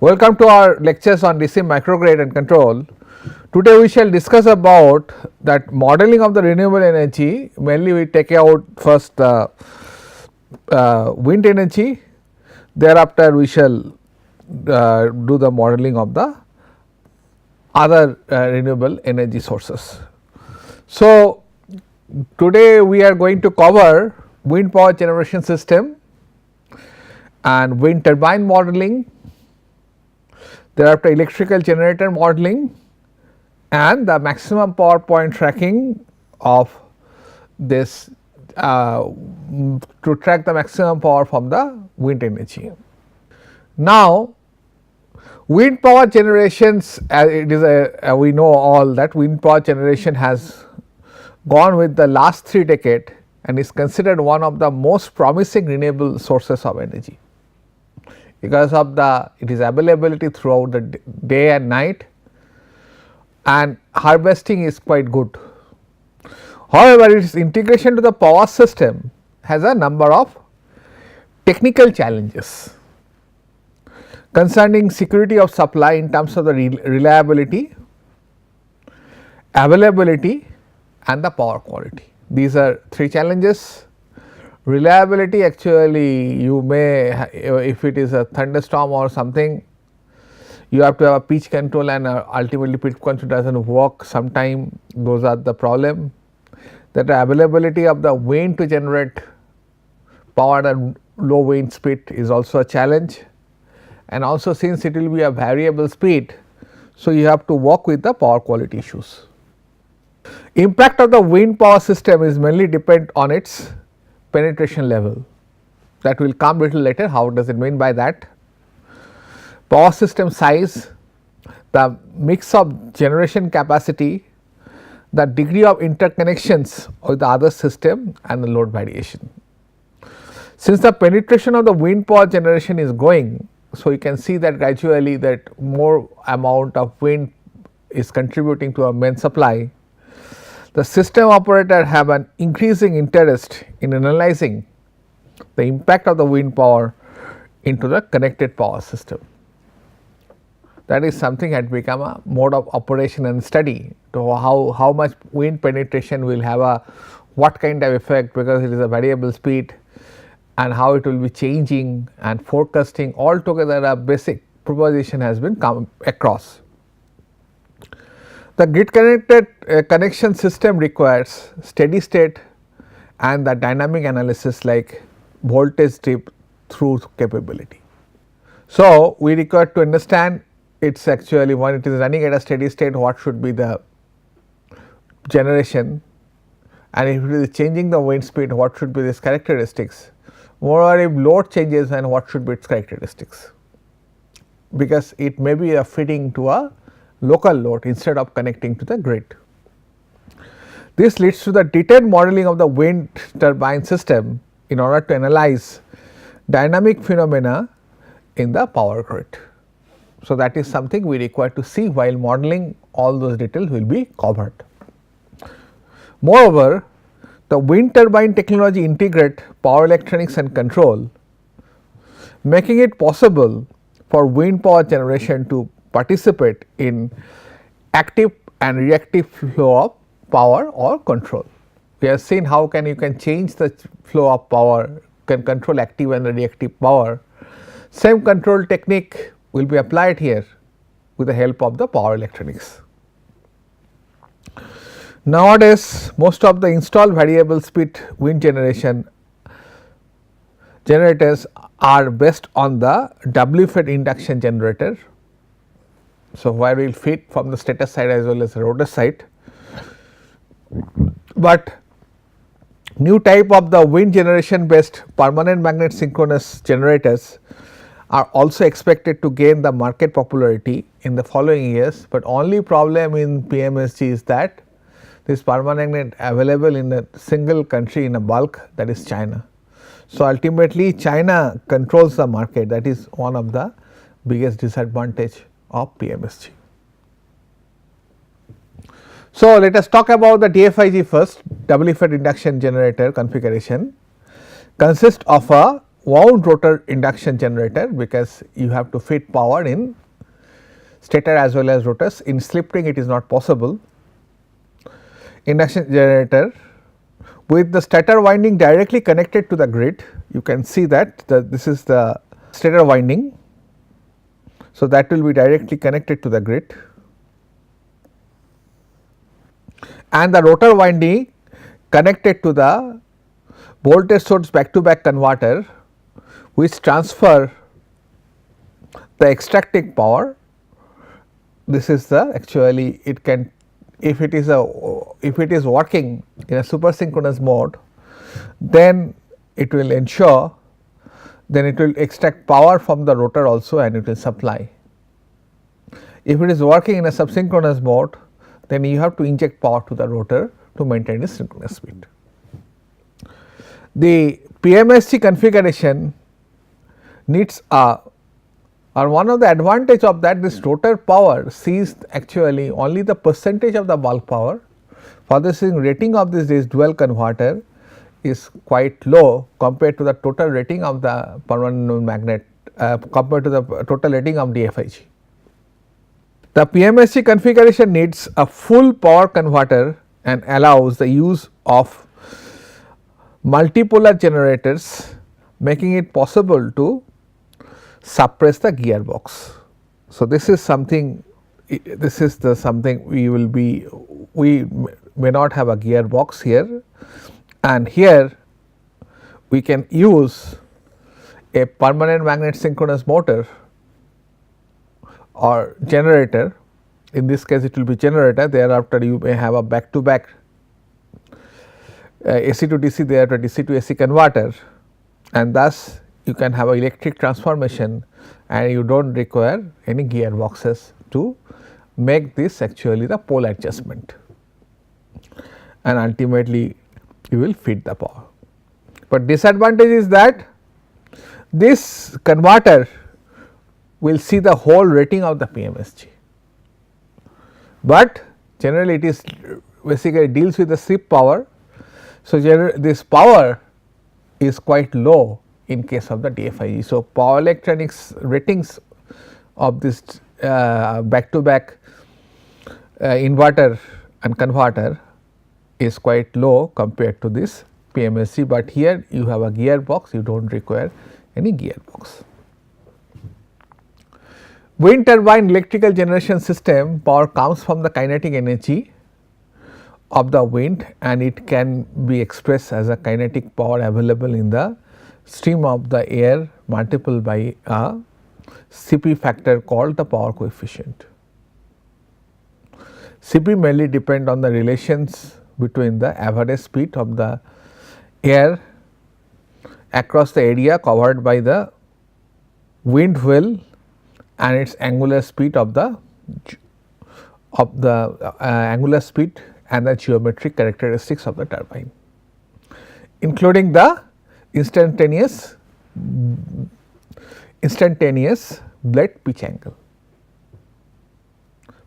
Welcome to our lectures on DC microgrid and control. Today we shall discuss about that modeling of the renewable energy. Mainly we take out first the wind energy, thereafter we shall do the modeling of the other renewable energy sources. So, today we are going to cover wind power generation system and wind turbine modeling, thereafter electrical generator modeling and the maximum power point tracking of this to track the maximum power from the wind energy. Now, wind power generations, it is we know all that wind power generation has gone with the last 3 decades and is considered one of the most promising renewable sources of energy, because of it is availability throughout the day and night, and harvesting is quite good. However, its integration to the power system has a number of technical challenges concerning security of supply in terms of the reliability, availability and the power quality. These are 3 challenges. Reliability, actually you may, if it is a thunderstorm or something, you have to have a pitch control and ultimately pitch control does not work sometime, those are the problem. That the availability of the wind to generate power at low wind speed is also a challenge, and also since it will be a variable speed, so you have to work with the power quality issues. Impact of the wind power system is mainly depend on its penetration level, that will come little later. How does it mean by that? Power system size, the mix of generation capacity, the degree of interconnections with the other system and the load variation. Since the penetration of the wind power generation is growing, so you can see that gradually that more amount of wind is contributing to our main supply. The system operator have an increasing interest in analyzing the impact of the wind power into the connected power system. That is something had become a mode of operation and study to how much wind penetration will have a what kind of effect, because it is a variable speed, and how it will be changing and forecasting. Altogether a basic proposition has been come across. The grid connected connection system requires steady state and the dynamic analysis like voltage dip through capability. So, we require to understand it is actually when it is running at a steady state, what should be the generation, and if it is changing the wind speed, what should be its characteristics. Moreover, if load changes, and what should be its characteristics, because it may be a fitting to a local load instead of connecting to the grid. This leads to the detailed modeling of the wind turbine system in order to analyze dynamic phenomena in the power grid. So, that is something we require to see while modeling, all those details will be covered. Moreover, the wind turbine technology integrate power electronics and control, making it possible for wind power generation to participate in active and reactive flow of power or control. We have seen how you can change the flow of power, can control active and reactive power. Same control technique will be applied here with the help of the power electronics. Nowadays, most of the installed variable speed wind generators are based on the W-fed induction generator. So, where we will feed from the stator side as well as the rotor side, but new type of the wind generation based permanent magnet synchronous generators are also expected to gain the market popularity in the following years, but only problem in PMSG is that this permanent magnet available in a single country in a bulk, that is China. So, ultimately China controls the market, that is one of the biggest disadvantage of PMSG. So, let us talk about the DFIG first. W-fed induction generator configuration consists of a wound rotor induction generator, because you have to feed power in stator as well as rotors. In slip ring it is not possible. Induction generator with the stator winding directly connected to the grid. You can see that this is the stator winding. So, that will be directly connected to the grid, and the rotor winding connected to the voltage source back to back converter, which transfer the extracting power. This is the actually it can, if it is working in a super synchronous mode, then it will ensure, then it will extract power from the rotor also and it will supply. If it is working in a subsynchronous mode, then you have to inject power to the rotor to maintain its synchronous speed. The PMSG configuration needs or one of the advantage of that, this rotor power sees actually only the percentage of the bulk power. For this rating of this dual converter is quite low compared to the total rating of the permanent magnet, compared to the total rating of DFIG. The PMSG configuration needs a full power converter and allows the use of multipolar generators, making it possible to suppress the gearbox. So, this is something, this is the something we may not have a gearbox here, and here we can use a permanent magnet synchronous motor or generator. In this case it will be generator, thereafter you may have a back to back AC to DC, thereafter DC to AC converter, and thus you can have an electric transformation and you do not require any gearboxes to make this actually the pole adjustment, and ultimately you will feed the power. But disadvantage is that this converter will see the whole rating of the PMSG, but generally it is basically deals with the slip power. So, this power is quite low in case of the DFIG. So, power electronics ratings of this back to back inverter and converter is quite low compared to this PMSG, but here you have a gearbox, you do not require any gearbox. Wind turbine electrical generation system power comes from the kinetic energy of the wind, and it can be expressed as a kinetic power available in the stream of the air multiplied by a Cp factor called the power coefficient. Cp mainly depend on the relations between the average speed of the air across the area covered by the wind wheel and its angular speed of the angular speed and the geometric characteristics of the turbine, including the instantaneous blade pitch angle.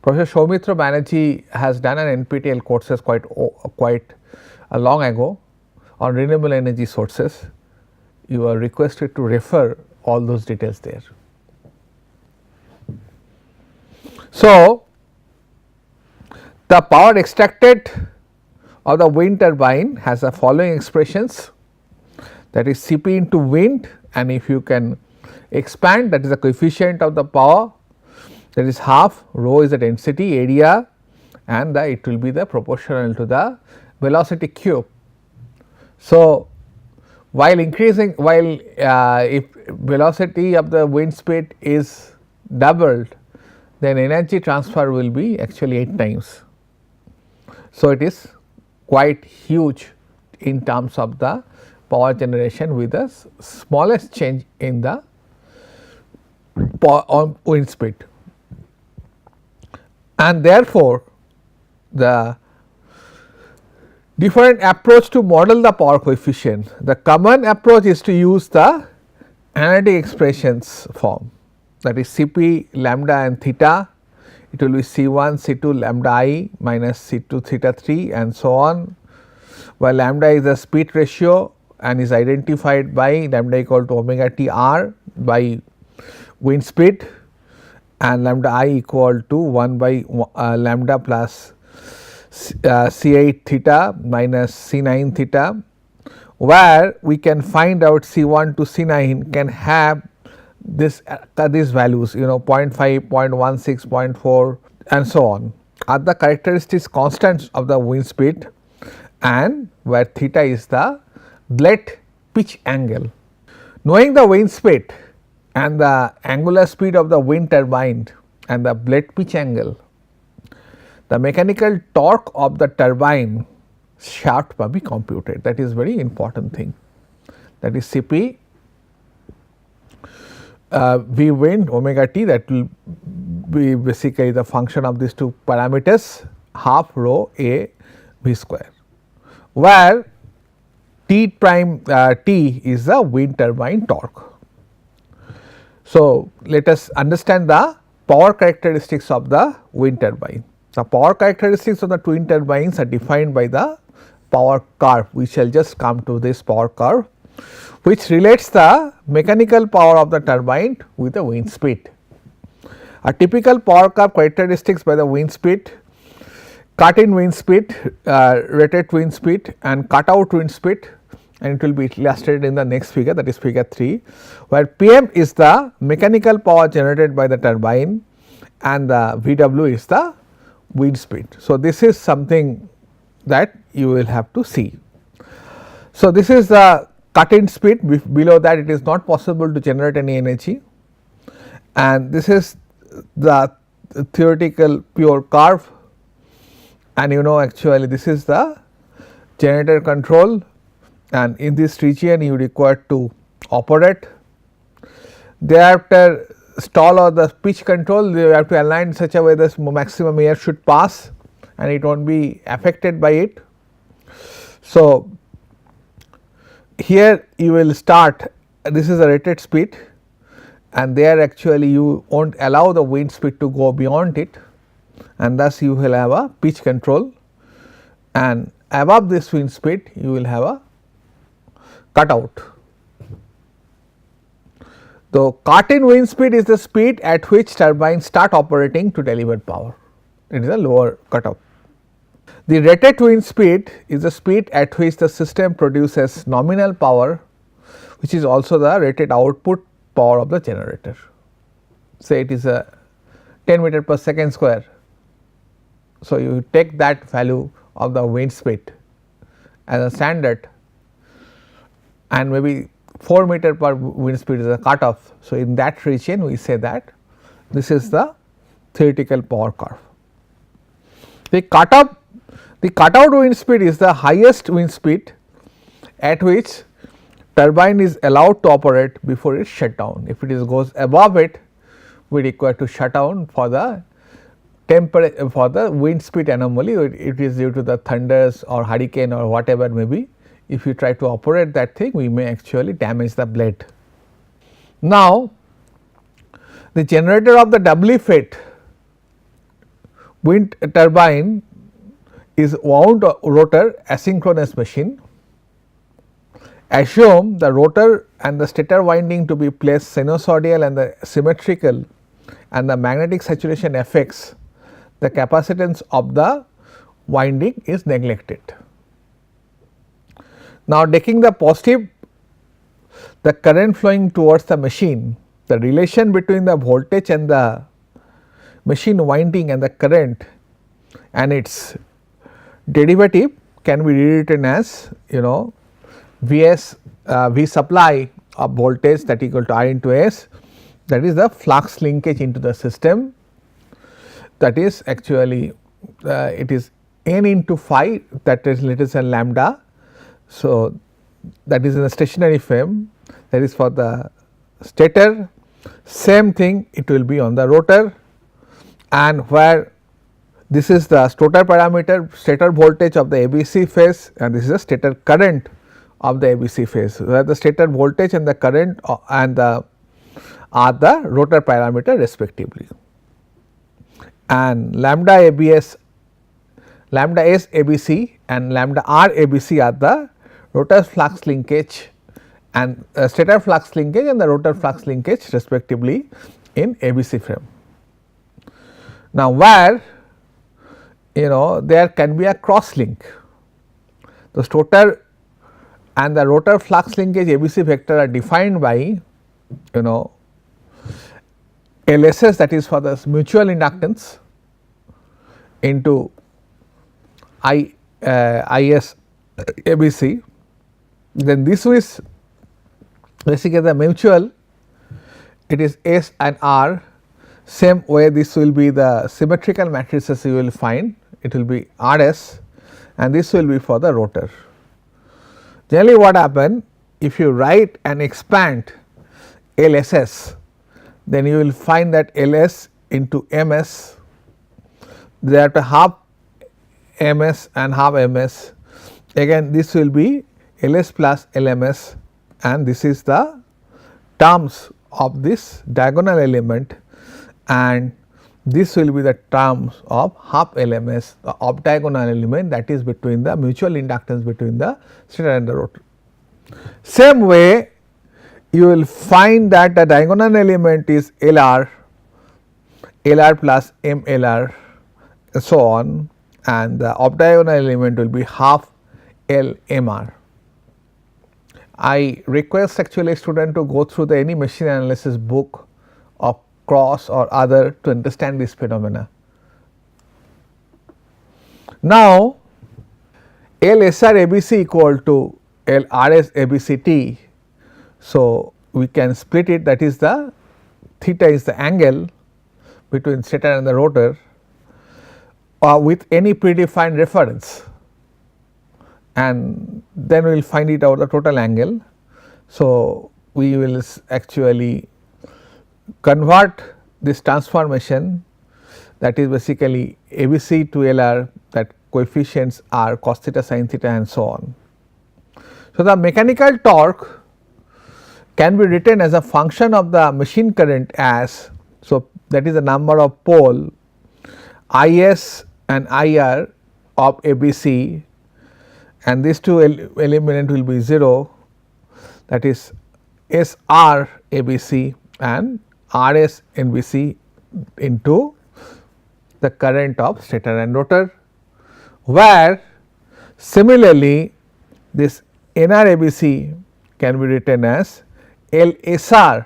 Professor Soumitra Banerjee has done an NPTEL courses quite long ago on renewable energy sources. You are requested to refer all those details there. So, the power extracted of the wind turbine has the following expressions, that is Cp into wind, and if you can expand, that is the coefficient of the power, that is half, rho is the density area, and it will be the proportional to the velocity cube. So, while increasing, if velocity of the wind speed is doubled, then energy transfer will be actually 8 times. So, it is quite huge in terms of the power generation with the smallest change in the wind speed, and therefore, the different approach to model the power coefficient. The common approach is to use the analytic expressions form, that is Cp, lambda and theta. It will be C1 C2 lambda I minus C2 theta 3 and so on, while lambda is the speed ratio and is identified by lambda equal to omega t r by wind speed and lambda I equal to 1 by lambda plus C8 theta minus C9 theta, where we can find out C1 to C9 can have these values, 0.5, 0.16, 0.4 and so on are the characteristics constants of the wind speed, and where theta is the blade pitch angle. Knowing the wind speed and the angular speed of the wind turbine and the blade pitch angle, the mechanical torque of the turbine shaft may be computed. That is very important thing, that is Cp V wind omega t, that will be basically the function of these two parameters half rho a v square, where T prime T is the wind turbine torque. So, let us understand the power characteristics of the wind turbine. The power characteristics of the twin turbines are defined by the power curve. We shall just come to this power curve, which relates the mechanical power of the turbine with the wind speed. A typical power curve characteristics by the wind speed: cut in wind speed, rated wind speed and cut out wind speed, and it will be illustrated in the next figure, that is figure 3, where Pm is the mechanical power generated by the turbine and the Vw is the wind speed. So, this is something that you will have to see. So, this is the cut in speed, below that it is not possible to generate any energy, and this is the theoretical pure curve, and actually this is the generator control, and in this region you require to operate. Thereafter, stall or the pitch control, you have to align in such a way that maximum air should pass and it will not be affected by it. So, here you will start, this is the rated speed, and there actually you will not allow the wind speed to go beyond it, and thus you will have a pitch control, and above this wind speed you will have a cutout. The cut in wind speed is the speed at which turbines start operating to deliver power. It is a lower cutoff. The rated wind speed is the speed at which the system produces nominal power, which is also the rated output power of the generator. Say it is a 10 meter per second square. So, you take that value of the wind speed as a standard, and maybe 4 meter per wind speed is a cutoff. So, in that region we say that this is the theoretical power curve. The cutout wind speed is the highest wind speed at which turbine is allowed to operate before it is shut down. If it goes above it, we require to shut down for the wind speed anomaly. It is due to the thunders or hurricane or whatever may be. If you try to operate that thing, we may actually damage the blade. Now, the generator of the doubly fed wind turbine is wound rotor asynchronous machine. Assume the rotor and the stator winding to be placed sinusoidal and the symmetrical, and the magnetic saturation affects the capacitance of the winding is neglected. Now, taking the positive, the current flowing towards the machine, the relation between the voltage and the machine winding and the current and its derivative can be rewritten as Vs V supply of voltage that equal to I into S, that is the flux linkage into the system, that is actually it is n into phi, that is let us say lambda. So, that is in the stationary frame, that is for the stator, same thing it will be on the rotor, and where this is the stator parameter, stator voltage of the ABC phase, and this is the stator current of the ABC phase, where the stator voltage and the current and the are the rotor parameter respectively, and lambda ABS, lambda S ABC and lambda R ABC are the rotor flux linkage and stator flux linkage and the rotor flux linkage respectively in ABC frame. Now, where there can be a cross link, the stator and the rotor flux linkage ABC vector are defined by LSS, that is for the mutual inductance into IS ABC. Then this is basically the mutual, it is S and R. Same way this will be the symmetrical matrices you will find, it will be RS and this will be for the rotor. Generally what happen, if you write and expand LSS, then you will find that LS into MS, they are to half MS and half MS, again this will be LS plus LMS and this is the terms of this diagonal element and this will be the terms of half LMS, the off diagonal element, that is between the mutual inductance between the stator and the rotor. Same way you will find that the diagonal element is LR, LR plus MLR and so on, and the off diagonal element will be half LMR. I request actually a student to go through any machine analysis book of Cross or other to understand this phenomena. Now, LSR ABC equal to LRS ABCT. So, we can split it, that is the theta is the angle between stator and the rotor with any predefined reference, and then we will find it out the total angle. So, we will actually convert this transformation, that is basically ABC to LR, that coefficients are cos theta, sin theta and so on. So, the mechanical torque can be written as a function of the machine current as, so that is the number of pole IS and IR of ABC, and these two element will be 0, that is SR ABC and RS NBC into the current of stator and rotor, where similarly this NR ABC can be written as LSR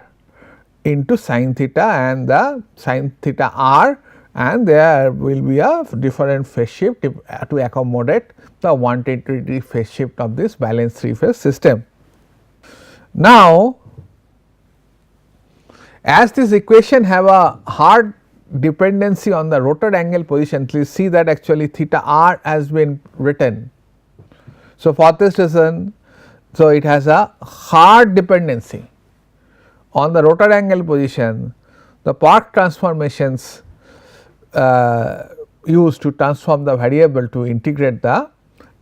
into sin theta and the sin theta R, and there will be a different phase shift to accommodate the 180 degree phase shift of this balanced 3 phase system. Now, as this equation have a hard dependency on the rotor angle position, please see that actually theta r has been written. So, for this reason, so it has a hard dependency on the rotor angle position. The Park transformations used to transform the variable to integrate the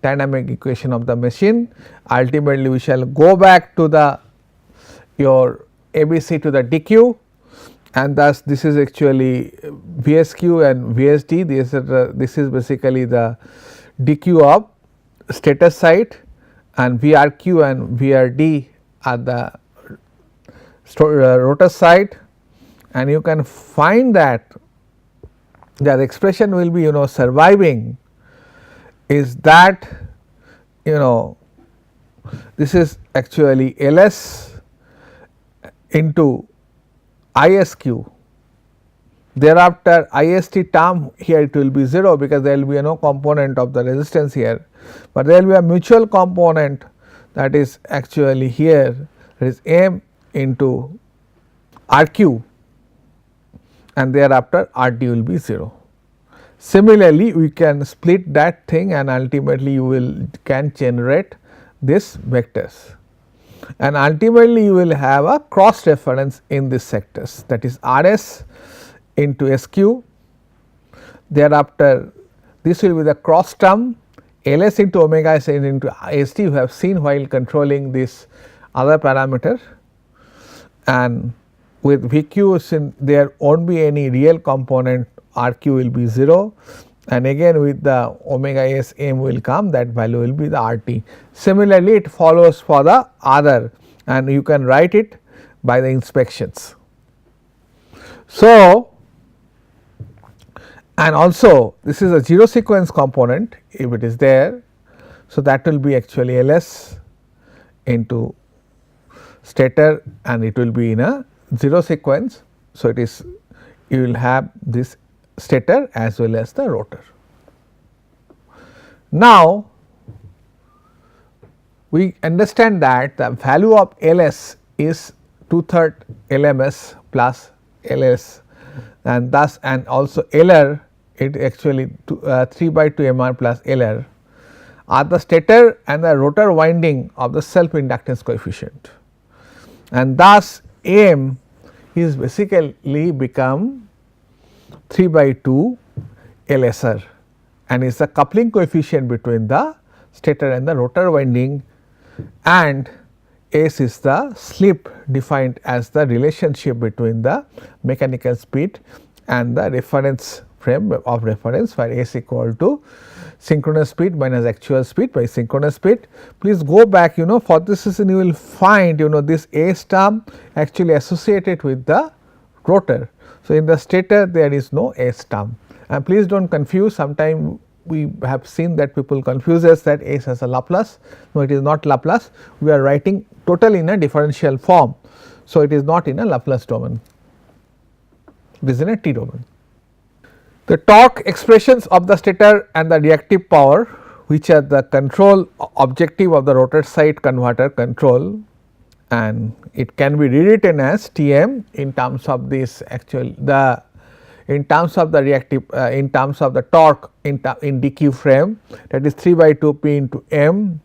dynamic equation of the machine. Ultimately, we shall go back to the your ABC to the dq, and thus this is actually VSQ and VSD. This is basically the dq of stator side, and VRQ and VRD are the rotor side, and you can find that the expression will be surviving is that this is actually LS into ISQ. Thereafter IST term here it will be 0 because there will be no component of the resistance here, but there will be a mutual component that is actually here, that is M into RQ, and thereafter RD will be 0. Similarly, we can split that thing and ultimately you can generate this vectors, and ultimately you will have a cross reference in these sectors, that is RS into SQ. Thereafter this will be the cross term LS into omega S into SD you have seen while controlling this other parameter, and with VQ there won't be any real component, RQ will be 0, and again with the omega s m will come, that value will be the RT. Similarly, it follows for the other, and you can write it by the inspections. So, and also this is a 0 sequence component if it is there. So, that will be actually Ls into stator, and it will be in a 0 sequence. So, it is, you will have this stator as well as the rotor. Now, we understand that the value of Ls is 2/3 LMS plus Ls, and thus, and also Lr, it actually 3/2 Mr plus Lr are the stator and the rotor winding of the self inductance coefficient, and thus Am is basically become 3/2 Lsr, and is the coupling coefficient between the stator and the rotor winding, and S is the slip defined as the relationship between the mechanical speed and the reference frame of reference, where S equal to synchronous speed minus actual speed by synchronous speed. Please go back, for this reason you will find this S term actually associated with the rotor. So, in the stator there is no S term, and please do not confuse. Sometime we have seen that people confuses that S as a Laplace. No, it is not Laplace. We are writing totally in a differential form. So, it is not in a Laplace domain, it is in a T domain. The torque expressions of the stator and the reactive power, which are the control objective of the rotor side converter control, and it can be rewritten as Tm in terms of this actual in terms of the reactive in terms of the torque in dq frame, that is 3/2 P into m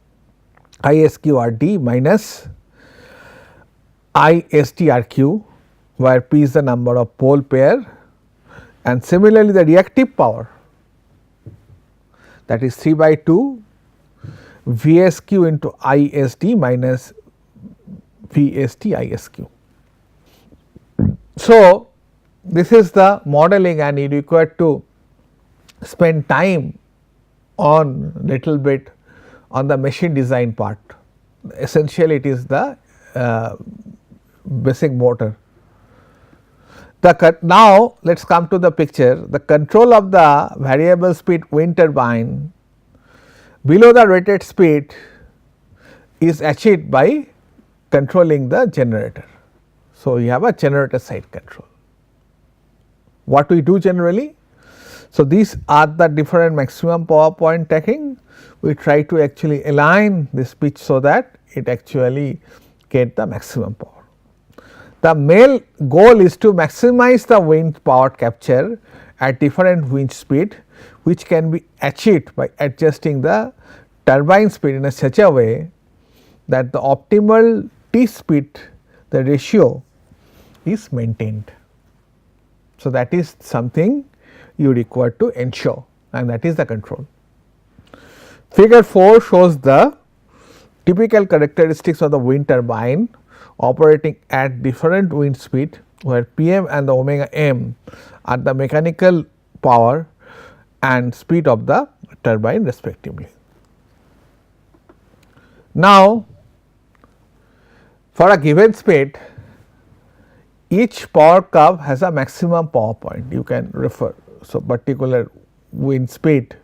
ISQ/RD minus IST/RQ, where P is the number of pole pair, and similarly the reactive power, that is 3/2 VSQ into ISD minus VST ISQ. So, this is the modeling, and you require to spend time on little bit on the machine design part. Essentially, it is the basic motor. Now, let us come to the picture. The control of the variable speed wind turbine below the rated speed is achieved by controlling the generator. So, you have a generator side control. What we do generally? So, these are the different maximum power point taking. We try to actually align this pitch so that it actually get the maximum power. The main goal is to maximize the wind power capture at different wind speed, which can be achieved by adjusting the turbine speed in such a way that the optimal T speed, the ratio is maintained. So, that is something you require to ensure, and that is the control. Figure 4 shows the typical characteristics of the wind turbine operating at different wind speed, where Pm and the omega m are the mechanical power and speed of the turbine respectively. Now, for a given speed, each power curve has a maximum power point, you can refer. So, particular wind speed.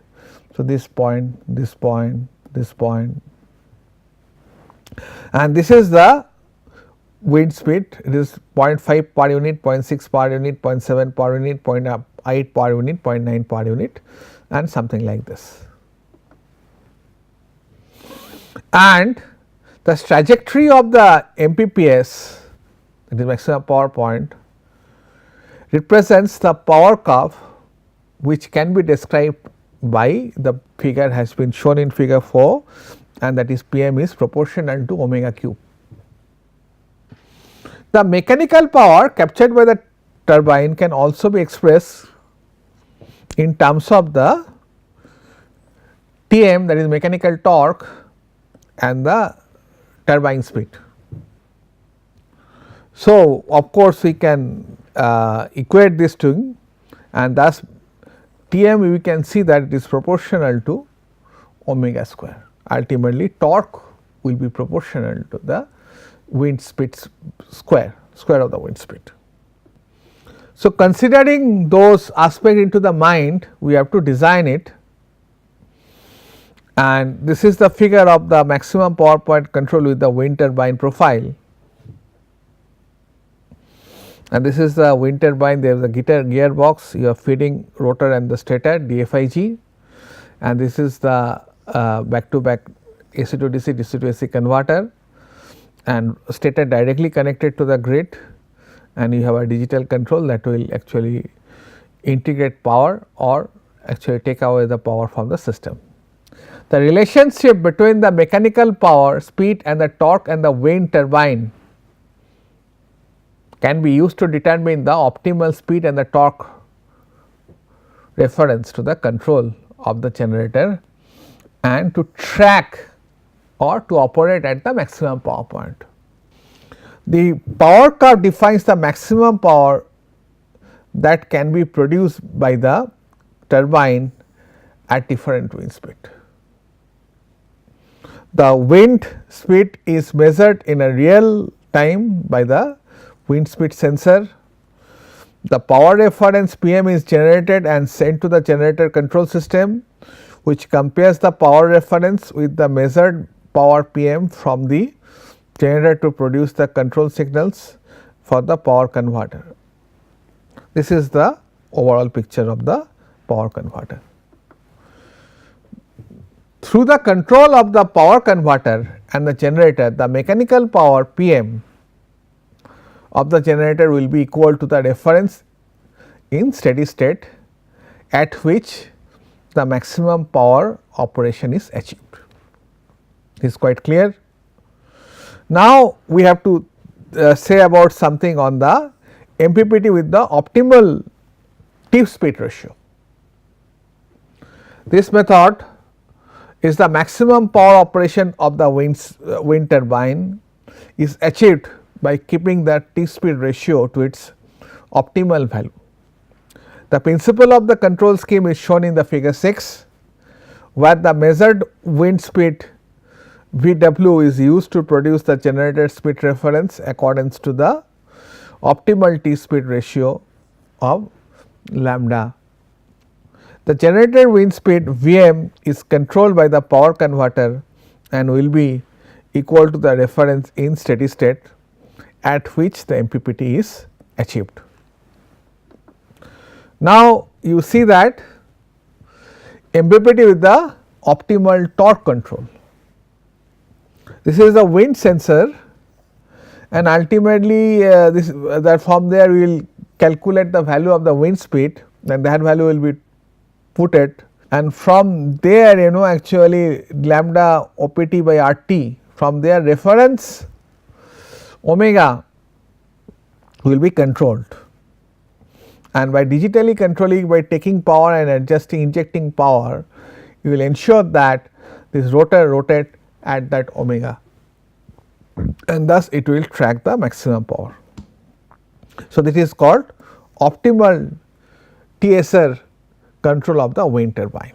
So, this point, this point, this point, and this is the wind speed. It is 0.5 per unit, 0.6 per unit, 0.7 per unit, 0.8 per unit, 0.9 per unit, and something like this. And the trajectory of the MPPS, that is maximum power point, represents the power curve, which can be described by the figure has been shown in figure 4, and that is Pm is proportional to omega q. The mechanical power captured by the turbine can also be expressed in terms of the Tm, that is mechanical torque, and the turbine speed. So, of course, we can equate this to, and thus Tm we can see that it is proportional to omega square. Ultimately torque will be proportional to the wind speed square of the wind speed. So, considering those aspects into the mind, we have to design it, and this is the figure of the maximum power point control with the wind turbine profile, and this is the wind turbine. There is a gearbox, you are feeding rotor and the stator DFIG, and this is the back to back AC to DC, DC to AC converter, and stator directly connected to the grid, and you have a digital control that will actually integrate power or actually take away the power from the system. The relationship between the mechanical power, speed and the torque and the wind turbine can be used to determine the optimal speed and the torque reference to the control of the generator and to track or to operate at the maximum power point. The power curve defines the maximum power that can be produced by the turbine at different wind speed. The wind speed is measured in a real time by the wind speed sensor. The power reference Pm is generated and sent to the generator control system, which compares the power reference with the measured power Pm from the generator to produce the control signals for the power converter. This is the overall picture of the power converter. Through the control of the power converter and the generator, the mechanical power Pm of the generator will be equal to the reference in steady state at which the maximum power operation is achieved. This is quite clear. Now, we have to say about something on the MPPT with the optimal tip speed ratio. This method is the maximum power operation of the wind turbine is achieved by keeping the tip speed ratio to its optimal value. The principle of the control scheme is shown in the figure 6, where the measured wind speed Vw is used to produce the generator speed reference according to the optimal T speed ratio of lambda. The generator wind speed Vm is controlled by the power converter and will be equal to the reference in steady state at which the MPPT is achieved. Now, you see that MPPT with the optimal torque control. This is the wind sensor, and ultimately that from there we will calculate the value of the wind speed, and that value will be put it, and from there actually lambda OPT by RT, from there reference omega will be controlled, and by digitally controlling, by taking power and adjusting, injecting power, you will ensure that this rotor rotate at that omega, and thus it will track the maximum power. So, this is called optimal TSR control of the wind turbine.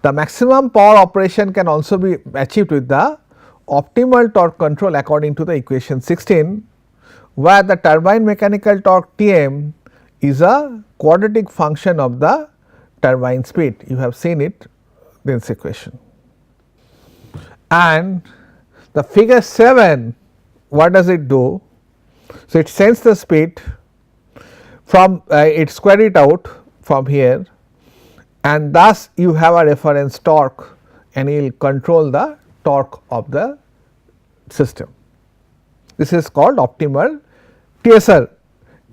The maximum power operation can also be achieved with the optimal torque control according to the equation 16, where the turbine mechanical torque Tm is a quadratic function of the turbine speed. You have seen it in this equation. And the figure 7, what does it do? So, it sends the speed from it square it out from here, and thus you have a reference torque, and you will control the torque of the system. This is called optimal TSR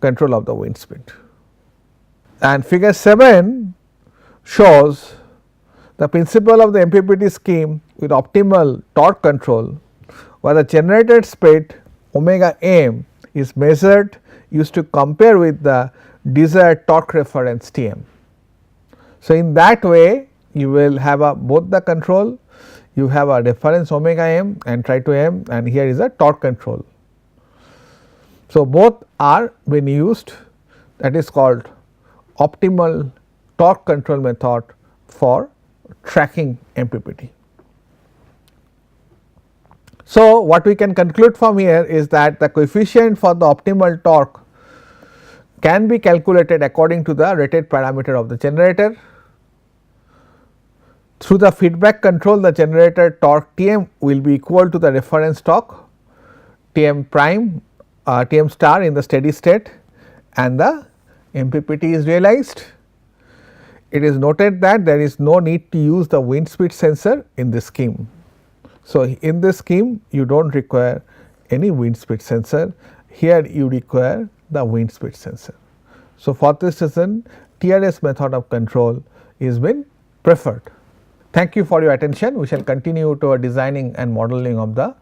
control of the wind speed. And figure 7 shows the principle of the MPPT scheme with optimal torque control, where the generated speed omega m is measured used to compare with the desired torque reference Tm. So, in that way you will have a both the control, you have a reference omega m and try to m, and here is a torque control. So, both are being used, that is called optimal torque control method for tracking MPPT. So, what we can conclude from here is that the coefficient for the optimal torque can be calculated according to the rated parameter of the generator. Through the feedback control, the generator torque Tm will be equal to the reference torque Tm prime Tm star in the steady state, and the MPPT is realized. It is noted that there is no need to use the wind speed sensor in this scheme. So, in this scheme you do not require any wind speed sensor, here you require the wind speed sensor. So, for this reason TRS method of control is been preferred. Thank you for your attention. We shall continue to our designing and modeling of the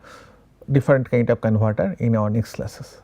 different kind of converter in our next classes.